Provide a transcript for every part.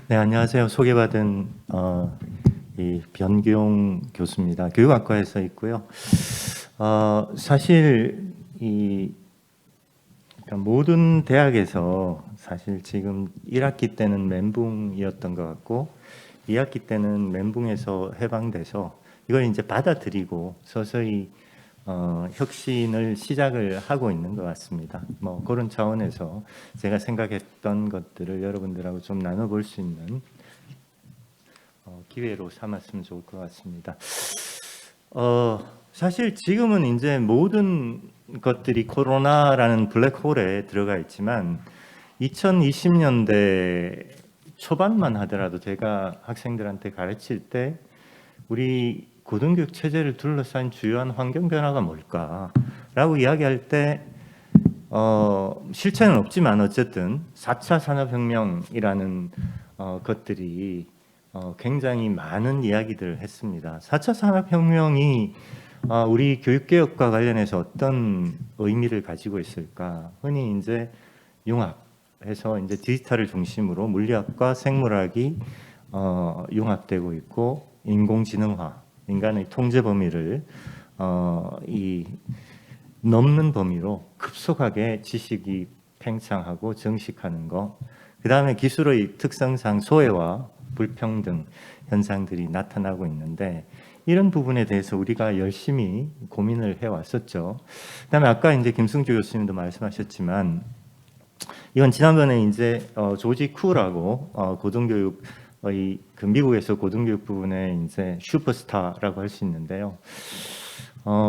네, 안녕하세요. 소개받은 이 변기용 교수입니다. 교육학과에서 있고요. 사실 그러니까 모든 대학에서 사실 지금 1학기 때는 멘붕이었던 것 같고 2학기 때는 멘붕에서 해방돼서 이걸 이제 받아들이고 서서히 혁신을 시작을 하고 있는 것 같습니다. 뭐 그런 차원에서 제가 생각했던 것들을 여러분들하고 좀 나눠볼 수 있는 기회로 삼았으면 좋을 것 같습니다. 사실 지금은 이제 모든 것들이 코로나라는 블랙홀에 들어가 있지만 2020년대 초반만 하더라도 제가 학생들한테 가르칠 때 우리 고등교육 체제를 둘러싼 주요한 환경 변화가 뭘까라고 이야기할 때 실체는 없지만 어쨌든 4차 산업혁명이라는 것들이 굉장히 많은 이야기들을 했습니다. 4차 산업혁명이 우리 교육개혁과 관련해서 어떤 의미를 가지고 있을까? 흔히 이제 융합해서 이제 디지털을 중심으로 물리학과 생물학이 융합되고 있고 인공지능화, 인간의 통제 범위를 넘는 범위로 급속하게 지식이 팽창하고 정식하는 거, 그 다음에 기술의 특성상 소외와 불평등 현상들이 나타나고 있는데 이런 부분에 대해서 우리가 열심히 고민을 해왔었죠. 그다음에 아까 이제 김승주 교수님도 말씀하셨지만 이건 지난번에 이제 조지 쿠라고 고등교육의 그 미국에서 고등교육 부분에 이제 슈퍼스타라고 할 수 있는데요.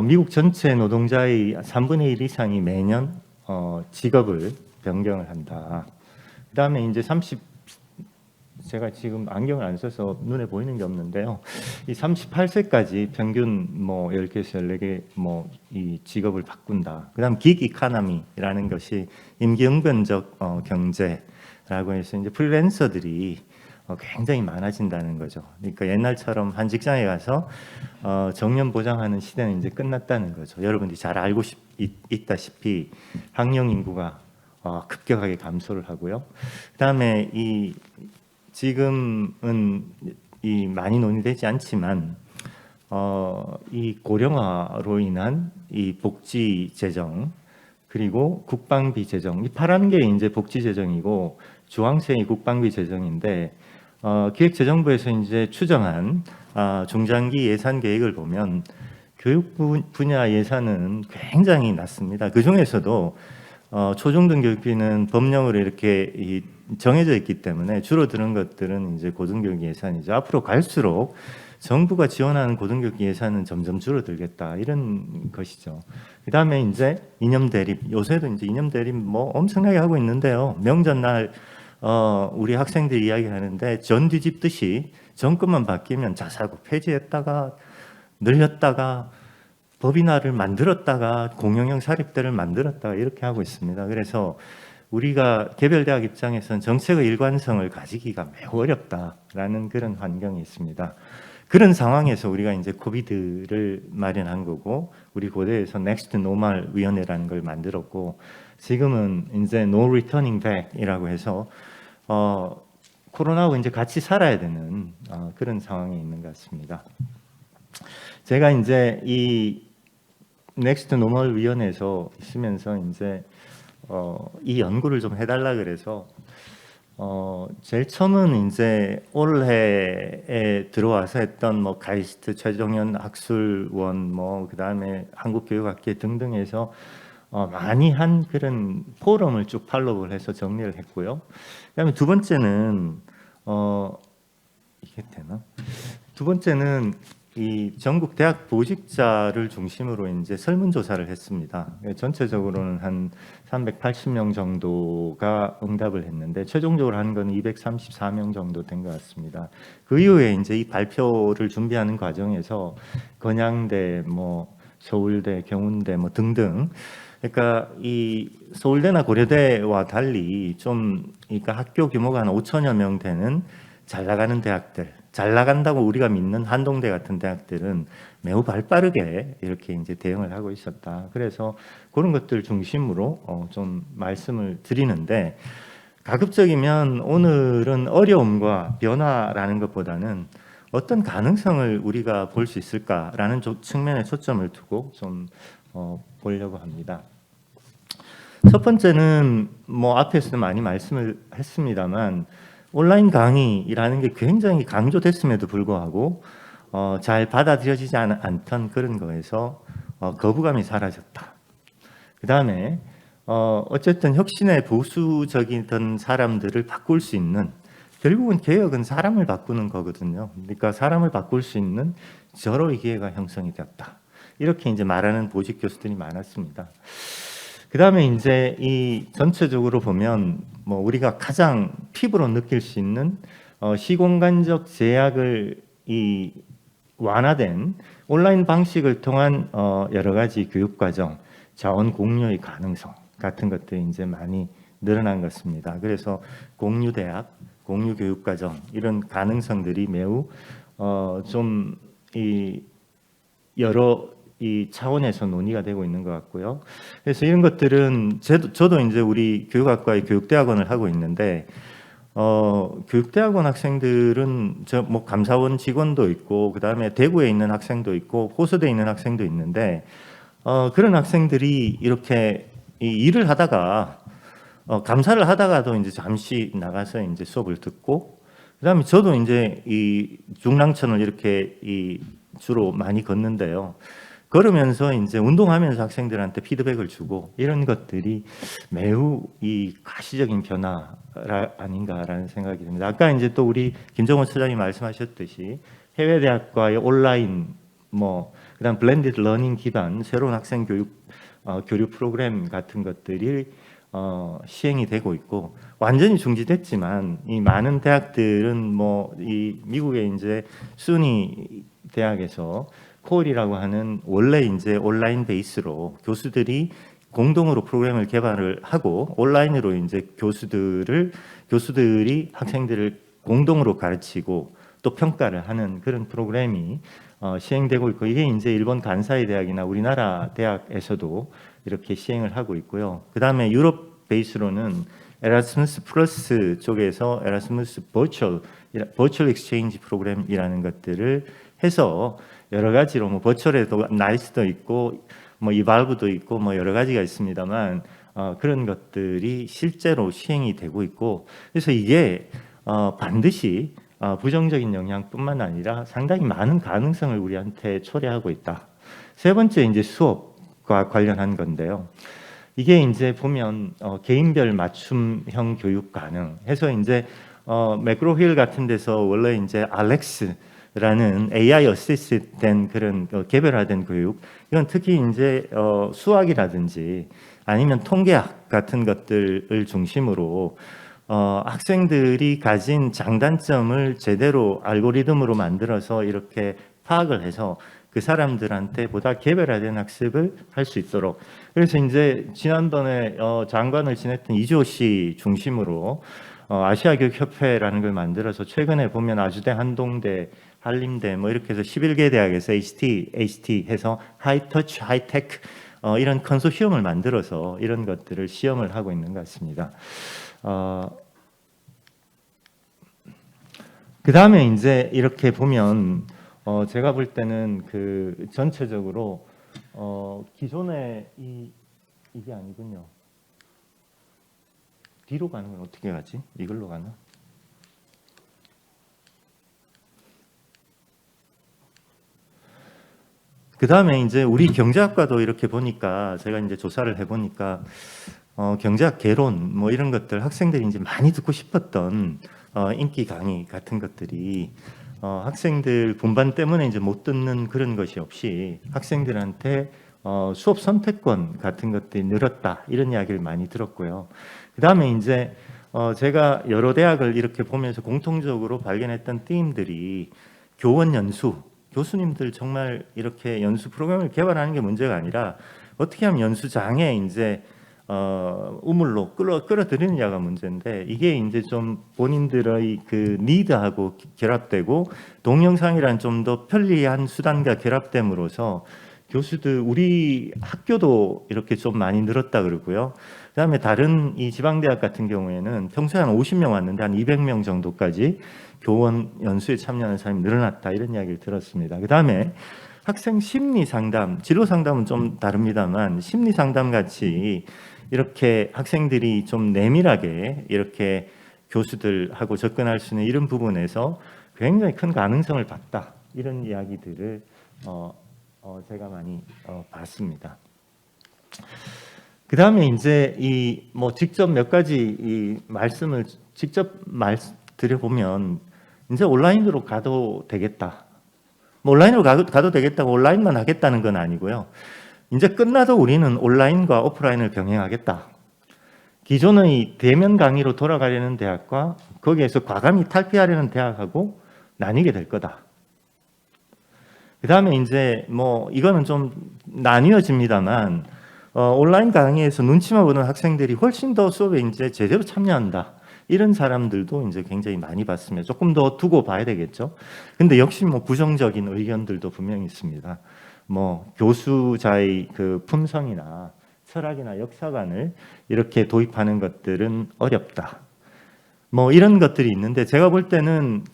미국 전체 노동자의 3분의 1 이상이 매년 직업을 변경을 한다. 그다음에 이제 제가 지금 안경을 안 써서 눈에 보이는 게 없는데요. 이 38세까지 평균 뭐 10개에서 14개 뭐 이 직업을 바꾼다. 그다음 긱 이코노미라는 것이 임기응변적 경제라고 해서 이제 프리랜서들이 굉장히 많아진다는 거죠. 그러니까 옛날처럼 한 직장에 가서 정년 보장하는 시대는 이제 끝났다는 거죠. 여러분들이 잘 알고 있다시피 학령 인구가 급격하게 감소를 하고요. 그다음에 지금은 많이 논의되지 않지만 이 고령화로 인한 이 복지 재정 그리고 국방비 재정, 이 파란 게 이제 복지 재정이고 주황색이 국방비 재정인데 기획재정부에서 이제 추정한 중장기 예산 계획을 보면 교육 분야 예산은 굉장히 낮습니다. 그 중에서도 초중등 교육비는 법령으로 이렇게 정해져 있기 때문에 줄어드는 것들은 이제 고등교육 예산이죠. 앞으로 갈수록 정부가 지원하는 고등교육 예산은 점점 줄어들겠다 이런 것이죠. 그다음에 이제 이념 대립, 요새도 이제 이념 대립 뭐 엄청나게 하고 있는데요. 명절날 우리 학생들이 이야기하는데 전 뒤집듯이 정권만 바뀌면 자사고 폐지했다가 늘렸다가 법인화를 만들었다가 공영형 사립대를 만들었다가 이렇게 하고 있습니다. 그래서 우리가 개별대학 입장에서는 정책의 일관성을 가지기가 매우 어렵다라는 그런 환경이 있습니다. 그런 상황에서 우리가 이제 코비드를 마련한 거고 우리 고대에서 넥스트 노멀 위원회라는 걸 만들었고 지금은 이제 No Returning Back이라고 해서 코로나하고 이제 같이 살아야 되는 그런 상황에 있는 것 같습니다. 제가 이제 이 넥스트 노멀 위원회에서 있으면서 이제 이 연구를 좀 해달라 그래서 제일 처음은 이제 올해에 들어와서 했던 뭐 가이스트 최종현 학술원 뭐 그다음에 한국교육학회 등등에서 많이 한 그런 포럼을 쭉 팔로우를 해서 정리를 했고요. 그다음에 두 번째는 이게 되나? 두 번째는 이 전국 대학 보직자를 중심으로 이제 설문조사를 했습니다. 전체적으로는 한 380명 정도가 응답을 했는데 최종적으로 한 건 234명 정도 된 것 같습니다. 그 이후에 이제 이 발표를 준비하는 과정에서 건양대, 뭐 서울대, 경운대 뭐 등등, 그러니까 이 서울대나 고려대와 달리 좀 그러니까 학교 규모가 한 5천여 명 되는 잘 나가는 대학들, 잘 나간다고 우리가 믿는 한동대 같은 대학들은 매우 발빠르게 이렇게 이제 대응을 하고 있었다. 그래서 그런 것들 중심으로 좀 말씀을 드리는데 가급적이면 오늘은 어려움과 변화라는 것보다는 어떤 가능성을 우리가 볼 수 있을까라는 측면에 초점을 두고 좀 보려고 합니다. 첫 번째는 뭐 앞에서도 많이 말씀을 했습니다만 온라인 강의라는 게 굉장히 강조됐음에도 불구하고 잘 받아들여지지 않던 그런 거에서 거부감이 사라졌다. 그 다음에 어쨌든 혁신의 보수적이던 사람들을 바꿀 수 있는, 결국은 개혁은 사람을 바꾸는 거거든요. 그러니까 사람을 바꿀 수 있는 절호의 기회가 형성이 되었다. 이렇게 이제 말하는 보직 교수들이 많았습니다. 그 다음에 이제 이 전체적으로 보면 뭐 우리가 가장 피부로 느낄 수 있는 시공간적 제약을 완화된 온라인 방식을 통한 여러 가지 교육과정, 자원 공유의 가능성 같은 것들이 이제 많이 늘어난 것입니다. 그래서 공유 대학, 공유 교육과정 이런 가능성들이 매우 좀 여러 차원에서 논의가 되고 있는 것 같고요. 그래서 이런 것들은 저도 이제 우리 교육학과의 교육대학원을 하고 있는데 교육대학원 학생들은 뭐 감사원 직원도 있고 그 다음에 대구에 있는 학생도 있고 호서대에 있는 학생도 있는데 그런 학생들이 이렇게 일을 하다가 감사를 하다가도 이제 잠시 나가서 이제 수업을 듣고 그다음에 저도 이제 이 중랑천을 이렇게 주로 많이 걷는데요. 걸으면서 이제 운동하면서 학생들한테 피드백을 주고 이런 것들이 매우 가시적인 변화 아닌가라는 생각이 듭니다. 아까 이제 또 우리 김정원 처장이 말씀하셨듯이 해외 대학과의 온라인 그다음 블렌디드 러닝 기반 새로운 학생 교류 프로그램 같은 것들이 시행이 되고 있고 완전히 중지됐지만 이 많은 대학들은 이 미국의 이제 순위 대학에서 콜이라고 하는 원래 이제 온라인 베이스로 교수들이 공동으로 프로그램을 개발을 하고 온라인으로 이제 교수들이 학생들을 공동으로 가르치고 또 평가를 하는 그런 프로그램이 시행되고 있고 이게 이제 일본 간사이 대학이나 우리나라 대학에서도 이렇게 시행을 하고 있고요. 그 다음에 유럽 베이스로는 에라스무스 플러스 쪽에서 에라스무스 버추얼 익스체인지 프로그램이라는 것들을 해서 여러 가지로 뭐 버추얼에도 나이스도 있고 뭐 이발브도 있고 뭐 여러 가지가 있습니다만 그런 것들이 실제로 시행이 되고 있고 그래서 이게 반드시 부정적인 영향뿐만 아니라 상당히 많은 가능성을 우리한테 초래하고 있다. 세 번째 이제 수업과 관련한 건데요. 이게 이제 보면 개인별 맞춤형 교육 가능해서 이제 맥그로힐 같은 데서 원래 이제 알렉스라는 AI 어시스트된 그런 개별화된 교육 이건 특히 이제 수학이라든지 아니면 통계학 같은 것들을 중심으로 학생들이 가진 장단점을 제대로 알고리즘으로 만들어서 이렇게 파악을 해서 그 사람들한테 보다 개별화된 학습을 할 수 있도록 그래서 이제 지난번에 장관을 지냈던 이주호 씨 중심으로 아시아교육협회라는 걸 만들어서 최근에 보면 아주대, 한동대, 한림대 뭐 이렇게 해서 11개 대학에서 HT 해서 하이터치, 하이테크 이런 컨소시엄을 만들어서 이런 것들을 시험을 하고 있는 것 같습니다. 그 다음에 이제 이렇게 보면 제가 볼 때는 그 전체적으로 기존에 이게 아니군요. 뒤로 가는 건 어떻게 가지? 이걸로 가나? 그 다음에 이제 우리 경제학과도 이렇게 보니까 제가 이제 조사를 해보니까 경제학 개론 뭐 이런 것들 학생들이 이제 많이 듣고 싶었던 인기 강의 같은 것들이 학생들 분반 때문에 이제 못 듣는 그런 것이 없이 학생들한테 수업 선택권 같은 것들이 늘었다 이런 이야기를 많이 들었고요. 그 다음에 이제 제가 여러 대학을 이렇게 보면서 공통적으로 발견했던 띠임들이 교원 연수, 교수님들 정말 이렇게 연수 프로그램을 개발하는 게 문제가 아니라 어떻게 하면 연수장에 이제 우물로 끌어들이느냐가 문제인데 이게 이제 좀 본인들의 그 니드하고 결합되고 동영상이란 좀 더 편리한 수단과 결합됨으로써 교수들 우리 학교도 이렇게 좀 많이 늘었다 그러고요. 그다음에 다른 이 지방대학 같은 경우에는 평소에 한 50명 왔는데 한 200명 정도까지 교원 연수에 참여하는 사람이 늘어났다 이런 이야기를 들었습니다. 그다음에 학생 심리 상담, 진로 상담은 좀 다릅니다만 심리 상담 같이 이렇게 학생들이 좀 내밀하게 이렇게 교수들하고 접근할 수 있는 이런 부분에서 굉장히 큰 가능성을 봤다 이런 이야기들을 제가 많이 봤습니다. 그 다음에 이제 이 뭐 직접 몇 가지 이 말씀을 직접 드려보면 이제 온라인으로 가도 되겠다. 뭐 온라인으로 가도 되겠다고 온라인만 하겠다는 건 아니고요. 이제 끝나도 우리는 온라인과 오프라인을 병행하겠다. 기존의 대면 강의로 돌아가려는 대학과 거기에서 과감히 탈피하려는 대학하고 나뉘게 될 거다. 그 다음에 이제 뭐 이거는 좀 나뉘어집니다만 온라인 강의에서 눈치만 보는 학생들이 훨씬 더 수업에 이제 제대로 참여한다. 이런 사람들도 이제 굉장히 많이 봤습니다. 조금 더 두고 봐야 되겠죠. 근데 역시 뭐 부정적인 의견들도 분명히 있습니다. 뭐 교수자의 그 품성이나 철학이나 역사관을 이렇게 도입하는 것들은 어렵다. 뭐 이런 것들이 있는데 제가 볼 때는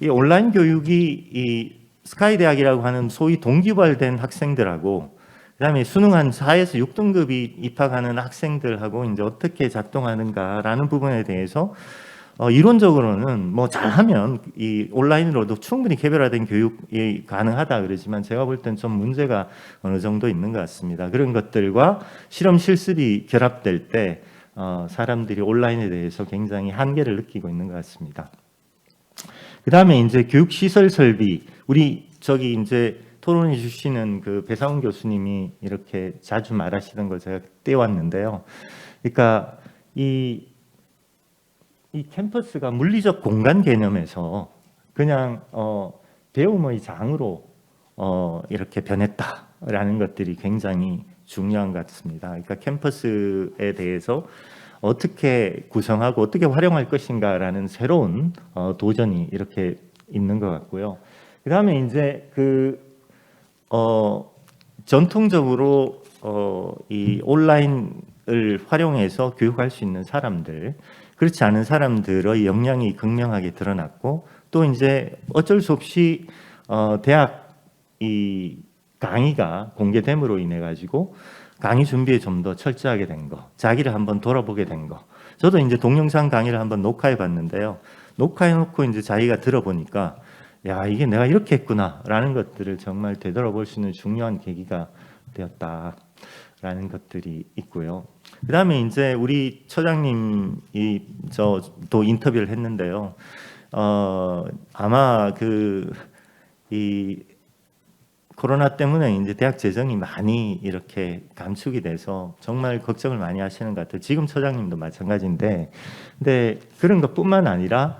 이 온라인 교육이 이 스카이 대학이라고 하는 소위 동기부여된 학생들하고 그다음에 수능 한 4에서 6등급이 입학하는 학생들하고 이제 어떻게 작동하는가라는 부분에 대해서 이론적으로는 뭐 잘하면 이 온라인으로도 충분히 개별화된 교육이 가능하다 그러지만 제가 볼 땐 좀 문제가 어느 정도 있는 것 같습니다. 그런 것들과 실험 실습이 결합될 때 사람들이 온라인에 대해서 굉장히 한계를 느끼고 있는 것 같습니다. 그 다음에 이제 교육 시설 설비, 우리 저기 이제 토론해 주시는 그 배상훈 교수님이 이렇게 자주 말하시던 걸 제가 떼왔는데요. 그러니까 이 캠퍼스가 물리적 공간 개념에서 그냥 배움의 장으로 이렇게 변했다라는 것들이 굉장히 중요한 것 같습니다. 그러니까 캠퍼스에 대해서 어떻게 구성하고 어떻게 활용할 것인가라는 새로운 도전이 이렇게 있는 것 같고요. 그 다음에 이제 전통적으로 이 온라인을 활용해서 교육할 수 있는 사람들, 그렇지 않은 사람들의 역량이 극명하게 드러났고 또 이제 어쩔 수 없이 대학 이 강의가 공개됨으로 인해 가지고 강의 준비에 좀 더 철저하게 된 거, 자기를 한번 돌아보게 된 거. 저도 이제 동영상 강의를 한번 녹화해 봤는데요. 녹화해 놓고 이제 자기가 들어보니까 야, 이게 내가 이렇게 했구나라는 것들을 정말 되돌아볼 수 있는 중요한 계기가 되었다라는 것들이 있고요. 그다음에 이제 우리 처장님이 또 인터뷰를 했는데요. 아마 이 코로나 때문에 이제 대학 재정이 많이 이렇게 감축이 돼서 정말 걱정을 많이 하시는 것 같아요. 지금 처장님도 마찬가지인데, 근데 그런 것뿐만 아니라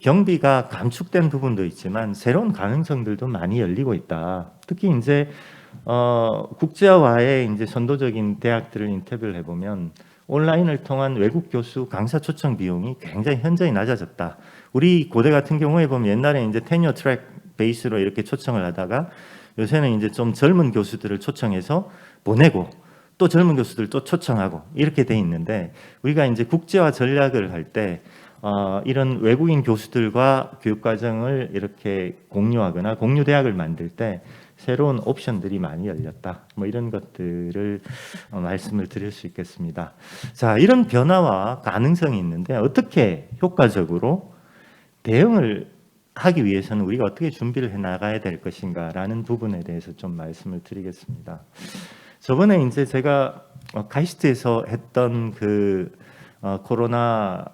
경비가 감축된 부분도 있지만 새로운 가능성들도 많이 열리고 있다. 특히 이제 국제화의 이제 선도적인 대학들을 인터뷰를 해보면 온라인을 통한 외국 교수 강사 초청 비용이 굉장히 현저히 낮아졌다. 우리 고대 같은 경우에 보면 옛날에 이제 테뉴어 트랙 베이스로 이렇게 초청을 하다가 요새는 이제 좀 젊은 교수들을 초청해서 보내고 또 젊은 교수들 또 초청하고 이렇게 돼 있는데 우리가 이제 국제화 전략을 할 때 이런 외국인 교수들과 교육 과정을 이렇게 공유하거나 공유 대학을 만들 때 새로운 옵션들이 많이 열렸다. 뭐 이런 것들을 말씀을 드릴 수 있겠습니다. 자, 이런 변화와 가능성이 있는데 어떻게 효과적으로 대응을 하기 위해서는 우리가 어떻게 준비를 해 나가야 될 것인가라는 부분에 대해서 좀 말씀을 드리겠습니다. 저번에 이제 제가 카이스트에서 했던 코로나와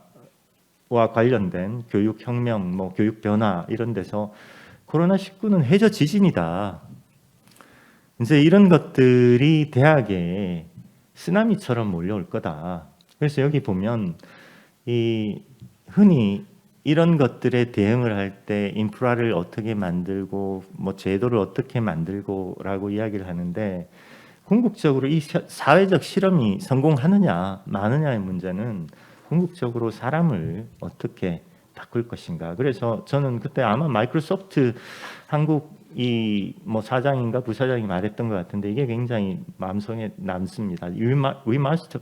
관련된 교육 혁명, 뭐 교육 변화 이런 데서 코로나19는 해저 지진이다. 이제 이런 것들이 대학에 쓰나미처럼 몰려올 거다. 그래서 여기 보면 흔히 이런 것들에 대응을 할 때 인프라를 어떻게 만들고 뭐 제도를 어떻게 만들고라고 이야기를 하는데 궁극적으로 이 사회적 실험이 성공하느냐 마느냐의 문제는 궁극적으로 사람을 어떻게 바꿀 것인가. 그래서 저는 그때 아마 마이크로소프트 한국 이 뭐 사장인가 부사장이 말했던 것 같은데 이게 굉장히 마음속에 남습니다. We must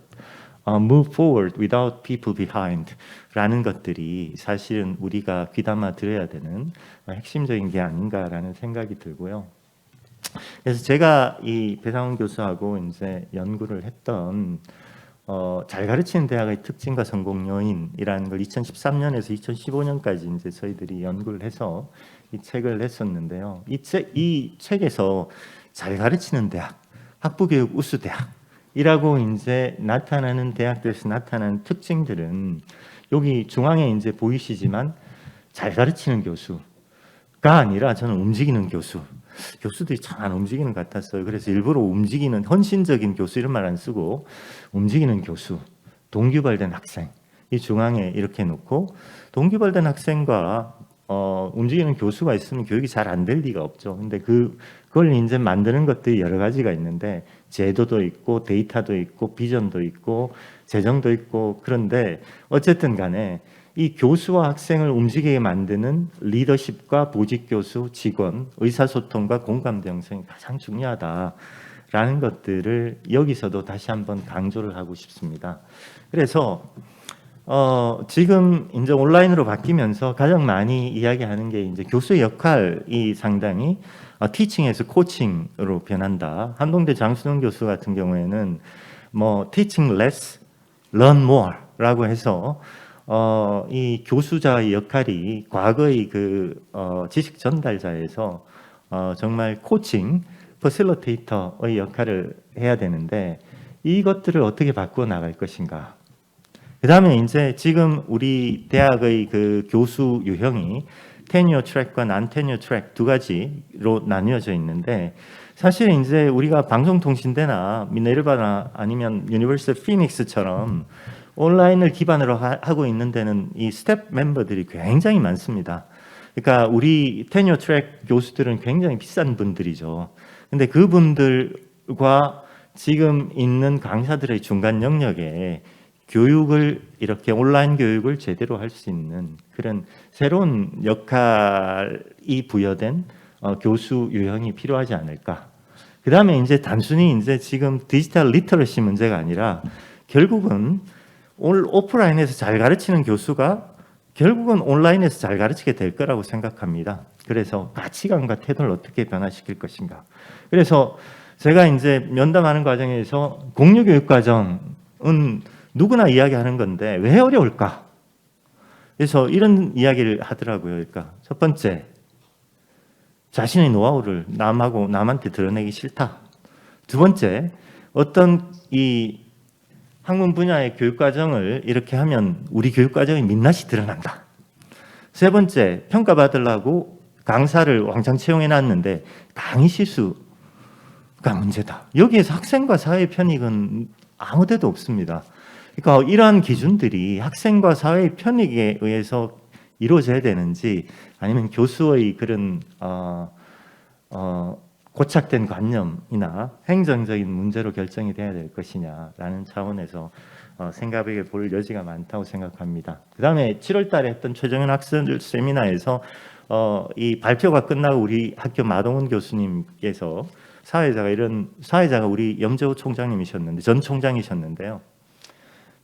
move forward without people behind 라는 것들이 사실은 우리가 귀담아 들어야 되는 핵심적인 게 아닌가라는 생각이 들고요. 그래서 제가 이 배상훈 교수하고 이제 연구를 했던 잘 가르치는 대학의 특징과 성공 요인이라는 걸 2013년에서 2015년까지 이제 저희들이 연구를 해서 이 책을 냈었는데요. 이 책에서 잘 가르치는 대학, 학부교육 우수 대학이라고 이제 나타나는 대학들에서 나타나는 특징들은 여기 중앙에 이제 보이시지만 잘 가르치는 교수가 아니라 저는 움직이는 교수들이 참 안 움직이는 것 같았어요. 그래서 일부러 움직이는 헌신적인 교수 이런 말 안 쓰고 움직이는 교수, 동기부여된 학생 이 중앙에 이렇게 놓고 동기부여된 학생과 움직이는 교수가 있으면 교육이 잘 안 될 리가 없죠. 근데 그걸 이제 만드는 것들이 여러 가지가 있는데 제도도 있고 데이터도 있고 비전도 있고 재정도 있고 그런데 어쨌든 간에 이 교수와 학생을 움직이게 만드는 리더십과 보직 교수, 직원, 의사소통과 공감대 형성이 가장 중요하다라는 것들을 여기서도 다시 한번 강조를 하고 싶습니다. 그래서 지금 이제 온라인으로 바뀌면서 가장 많이 이야기하는 게 이제 교수의 역할이 상당히 티칭에서 코칭으로 변한다. 한동대 장순영 교수 같은 경우에는 뭐 teaching less, learn more라고 해서 이 교수자의 역할이 과거의 그 지식 전달자에서 정말 코칭, 퍼실리테이터의 역할을 해야 되는데 이것들을 어떻게 바꾸어 나갈 것인가. 그 다음에 이제 지금 우리 대학의 그 교수 유형이 테뉴어 트랙과 난 테뉴어 트랙 두 가지로 나뉘어져 있는데 사실 이제 우리가 방송통신대나 미네르바나 아니면 유니버시티 피닉스처럼 온라인을 기반으로 하고 있는 데는 이 스텝 멤버들이 굉장히 많습니다. 그러니까 우리 테뉴어 트랙 교수들은 굉장히 비싼 분들이죠. 근데 그분들과 지금 있는 강사들의 중간 영역에 교육을 이렇게 온라인 교육을 제대로 할 수 있는 그런 새로운 역할이 부여된 교수 유형이 필요하지 않을까. 그 다음에 이제 단순히 이제 지금 디지털 리터러시 문제가 아니라 결국은 오프라인에서 잘 가르치는 교수가 결국은 온라인에서 잘 가르치게 될 거라고 생각합니다. 그래서 가치관과 태도를 어떻게 변화시킬 것인가. 그래서 제가 이제 면담하는 과정에서 공유교육 과정은 누구나 이야기하는 건데 왜 어려울까? 그래서 이런 이야기를 하더라고요. 그러니까 첫 번째, 자신의 노하우를 남한테 드러내기 싫다. 두 번째, 어떤 이 학문 분야의 교육 과정을 이렇게 하면 우리 교육 과정의 민낯이 드러난다. 세 번째, 평가받으려고 강사를 왕창 채용해 놨는데 강의 실수가 문제다. 여기에서 학생과 사회의 편익은 아무 데도 없습니다. 그러니까 이러한 기준들이 학생과 사회의 편익에 의해서 이루어져야 되는지 아니면 교수의 그런 고착된 관념이나 행정적인 문제로 결정이 돼야 될 것이냐라는 차원에서 생각해 볼 여지가 많다고 생각합니다. 그 다음에 7월 달에 했던 최정현 학생들 세미나에서 이 발표가 끝나고 우리 학교 마동훈 교수님께서 사회자가 우리 염재호 총장님이셨는데 전 총장이셨는데요.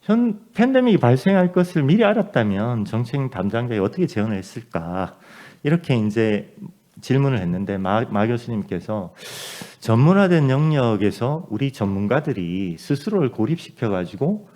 전 팬데믹이 발생할 것을 미리 알았다면 정책 담당자가 어떻게 재현을 했을까 이렇게 이제 질문을 했는데 마 교수님께서 전문화된 영역에서 우리 전문가들이 스스로를 고립시켜 가지고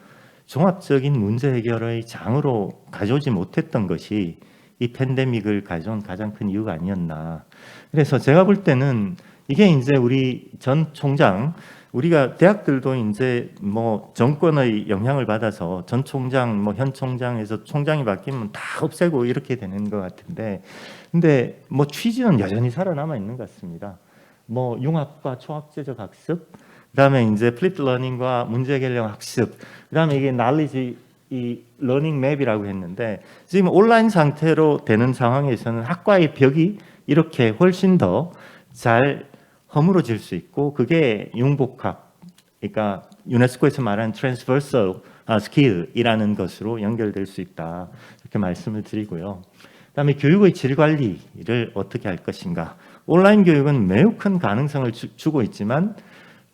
종합적인 문제 해결의 장으로 가져오지 못했던 것이 이 팬데믹을 가져온 가장 큰 이유가 아니었나. 그래서 제가 볼 때는 이게 이제 우리 전 총장 우리가 대학들도 이제 뭐 정권의 영향을 받아서 전 총장, 뭐 현 총장에서 총장이 바뀌면 다 없애고 이렇게 되는 것 같은데, 근데 뭐 취지는 여전히 살아남아 있는 것 같습니다. 뭐 융합과 초합제적 학습, 그다음에 이제 플립 러닝과 문제 해결형 학습, 그다음에 이게 날리지 이 러닝 맵이라고 했는데 지금 온라인 상태로 되는 상황에서는 학과의 벽이 이렇게 훨씬 더 잘 허물어질 수 있고 그게 융복합, 그러니까 유네스코에서 말하는 transversal skill이라는 것으로 연결될 수 있다 이렇게 말씀을 드리고요. 그다음에 교육의 질 관리를 어떻게 할 것인가, 온라인 교육은 매우 큰 가능성을 주고 있지만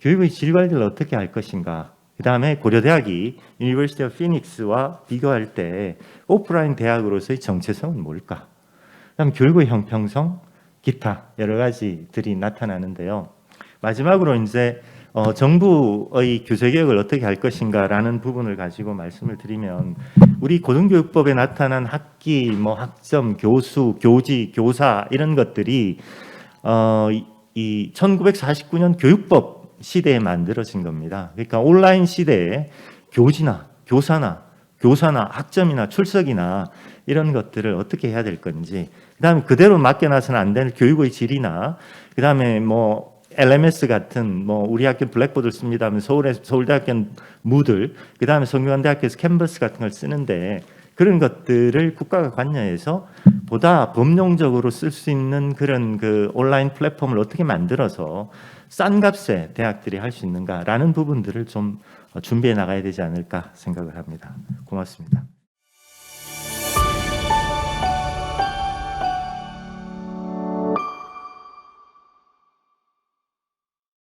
교육의 질 관리를 어떻게 할 것인가. 그 다음에 고려대학이 유니버시티 오브 피닉스와 비교할 때 오프라인 대학으로서의 정체성은 뭘까? 그다음 교육의 형평성, 기타 여러 가지들이 나타나는데요. 마지막으로 이제 정부의 교재 개혁을 어떻게 할 것인가라는 부분을 가지고 말씀을 드리면 우리 고등교육법에 나타난 학기, 학점, 교수, 교지, 교사 이런 것들이 이 1949년 교육법 시대에 만들어진 겁니다. 그러니까 온라인 시대에 교지나 교사나 학점이나 출석이나 이런 것들을 어떻게 해야 될 건지, 그다음에 그대로 맡겨놔서는 안 되는 교육의 질이나, 그다음에 LMS 같은 우리 학교 블랙보드를 씁니다 하면 서울대학교는 무들, 그다음에 성균관대학교에서 캔버스 같은 걸 쓰는데 그런 것들을 국가가 관여해서 보다 범용적으로 쓸 수 있는 그런 그 온라인 플랫폼을 어떻게 만들어서 싼 값에 대학들이 할 수 있는가라는 부분들을 좀 준비해 나가야 되지 않을까 생각을 합니다. 고맙습니다.